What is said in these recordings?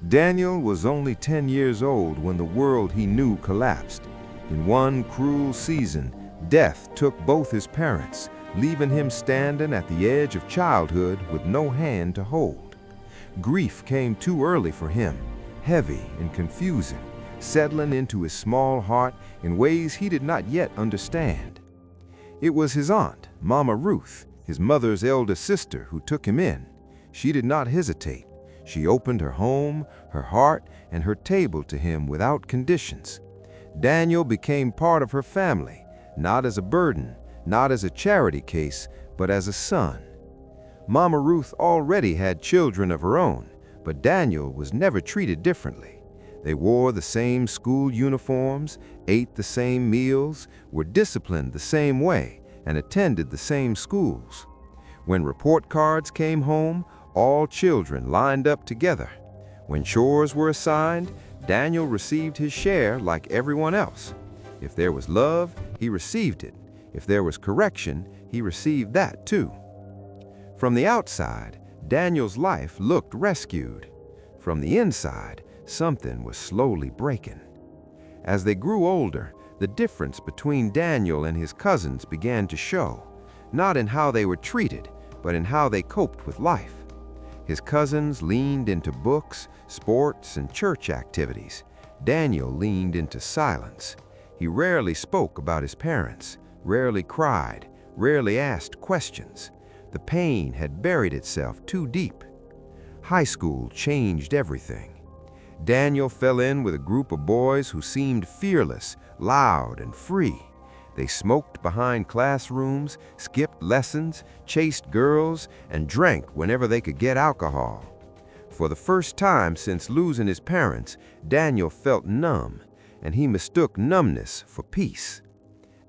Daniel was only 10 years old when the world he knew collapsed. In one cruel season, death took both his parents, leaving him standing at the edge of childhood with no hand to hold. Grief came too early for him, heavy and confusing, settling into his small heart in ways he did not yet understand. It was his aunt, Mama Ruth, his mother's elder sister, who took him in. She did not hesitate. She opened her home, her heart, and her table to him without conditions. Daniel became part of her family, not as a burden, not as a charity case, but as a son. Mama Ruth already had children of her own, but Daniel was never treated differently. They wore the same school uniforms, ate the same meals, were disciplined the same way, and attended the same schools. When report cards came home, all children lined up together. When chores were assigned, Daniel received his share like everyone else. If there was love, he received it. If there was correction, he received that too. From the outside, Daniel's life looked rescued. From the inside, something was slowly breaking. As they grew older, the difference between Daniel and his cousins began to show, not in how they were treated, but in how they coped with life. His cousins leaned into books, sports, and church activities. Daniel leaned into silence. He rarely spoke about his parents, rarely cried, rarely asked questions. The pain had buried itself too deep. High school changed everything. Daniel fell in with a group of boys who seemed fearless, loud, and free. They smoked behind classrooms, skipped lessons, chased girls, and drank whenever they could get alcohol. For the first time since losing his parents, Daniel felt numb, and he mistook numbness for peace.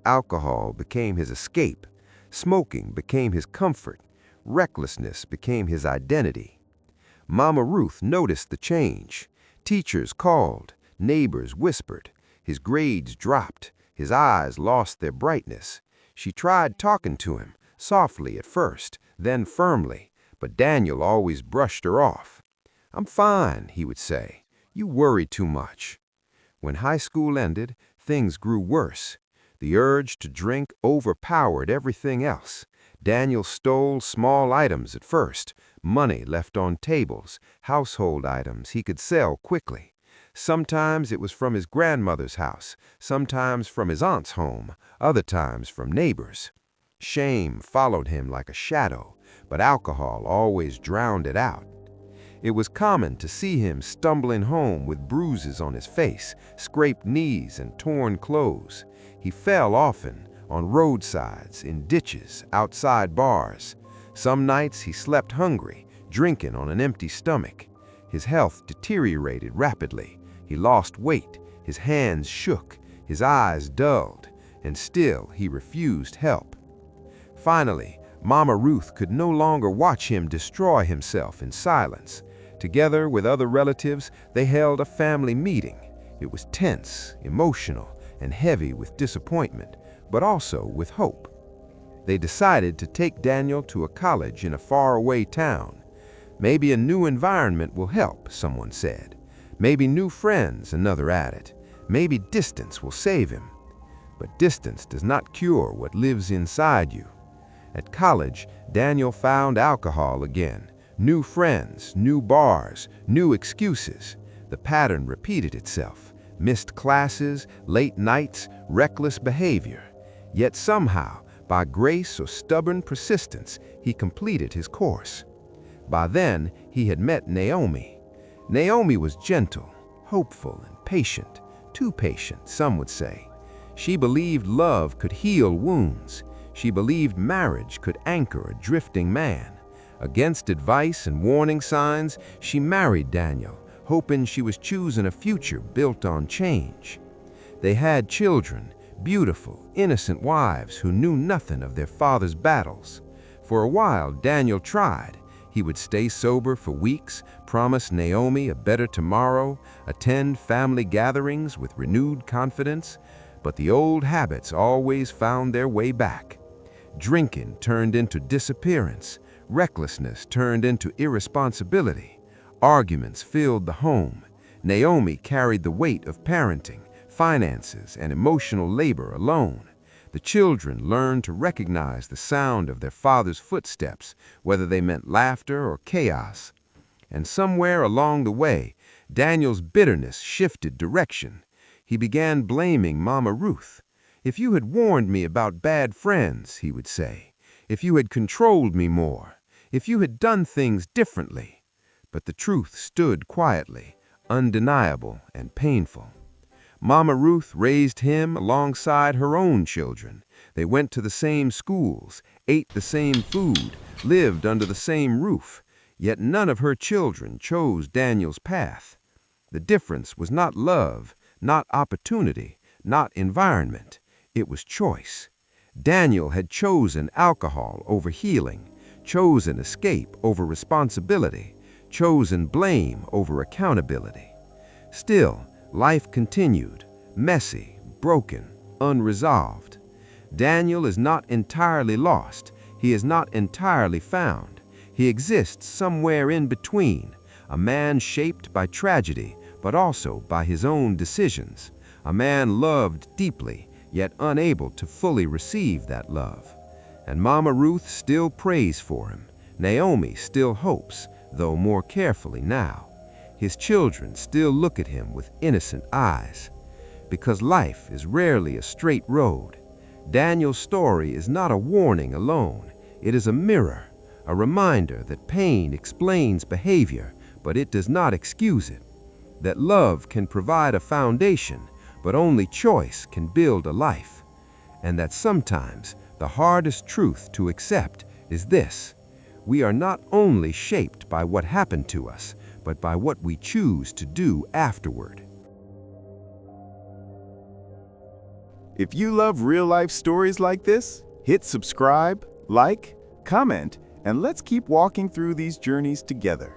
Alcohol became his escape. Smoking became his comfort. Recklessness became his identity. Mama Ruth noticed the change. Teachers called, neighbors whispered. His grades dropped. His eyes lost their brightness. She tried talking to him, softly at first, then firmly, but Daniel always brushed her off. "I'm fine," he would say. "You worry too much." When high school ended, things grew worse. The urge to drink overpowered everything else. Daniel stole small items at first, money left on tables, household items he could sell quickly. Sometimes it was from his grandmother's house, sometimes from his aunt's home, other times from neighbors. Shame followed him like a shadow, but alcohol always drowned it out. It was common to see him stumbling home with bruises on his face, scraped knees, and torn clothes. He fell often, on roadsides, in ditches, outside bars. Some nights he slept hungry, drinking on an empty stomach. His health deteriorated rapidly. He lost weight, his hands shook, his eyes dulled, and still he refused help. Finally, Mama Ruth could no longer watch him destroy himself in silence. Together with other relatives, they held a family meeting. It was tense, emotional, and heavy with disappointment, but also with hope. They decided to take Daniel to a college in a faraway town. "Maybe a new environment will help," someone said. "Maybe new friends," another added. "Maybe distance will save him." But distance does not cure what lives inside you. At college, Daniel found alcohol again. New friends, new bars, new excuses. The pattern repeated itself. Missed classes, late nights, reckless behavior. Yet somehow, by grace or stubborn persistence, he completed his course. By then, he had met Naomi. Naomi was gentle, hopeful, and patient. Too patient, some would say. She believed love could heal wounds. She believed marriage could anchor a drifting man. Against advice and warning signs, she married Daniel, hoping she was choosing a future built on change. They had children, beautiful, innocent wives who knew nothing of their father's battles. For a while, Daniel tried. He would stay sober for weeks, promise Naomi a better tomorrow, attend family gatherings with renewed confidence, but the old habits always found their way back. Drinking turned into disappearance, recklessness turned into irresponsibility. Arguments filled the home. Naomi carried the weight of parenting, finances, and emotional labor alone. The children learned to recognize the sound of their father's footsteps, whether they meant laughter or chaos. And somewhere along the way, Daniel's bitterness shifted direction. He began blaming Mama Ruth. "If you had warned me about bad friends," he would say, "if you had controlled me more, if you had done things differently." But the truth stood quietly, undeniable and painful. Mama Ruth raised him alongside her own children. They went to the same schools, ate the same food, lived under the same roof. Yet none of her children chose Daniel's path. The difference was not love, not opportunity, not environment. It was choice. Daniel had chosen alcohol over healing, chosen escape over responsibility, chosen blame over accountability. Still, life continued, messy, broken, unresolved. Daniel is not entirely lost. He is not entirely found. He exists somewhere in between, a man shaped by tragedy, but also by his own decisions, a man loved deeply, yet unable to fully receive that love. And Mama Ruth still prays for him. Naomi still hopes, though more carefully now. His children still look at him with innocent eyes. Because life is rarely a straight road, Daniel's story is not a warning alone. It is a mirror, a reminder that pain explains behavior, but it does not excuse it. That love can provide a foundation, but only choice can build a life. And that sometimes the hardest truth to accept is this: we are not only shaped by what happened to us, but by what we choose to do afterward. If you love real-life stories like this, hit subscribe, like, comment, and let's keep walking through these journeys together.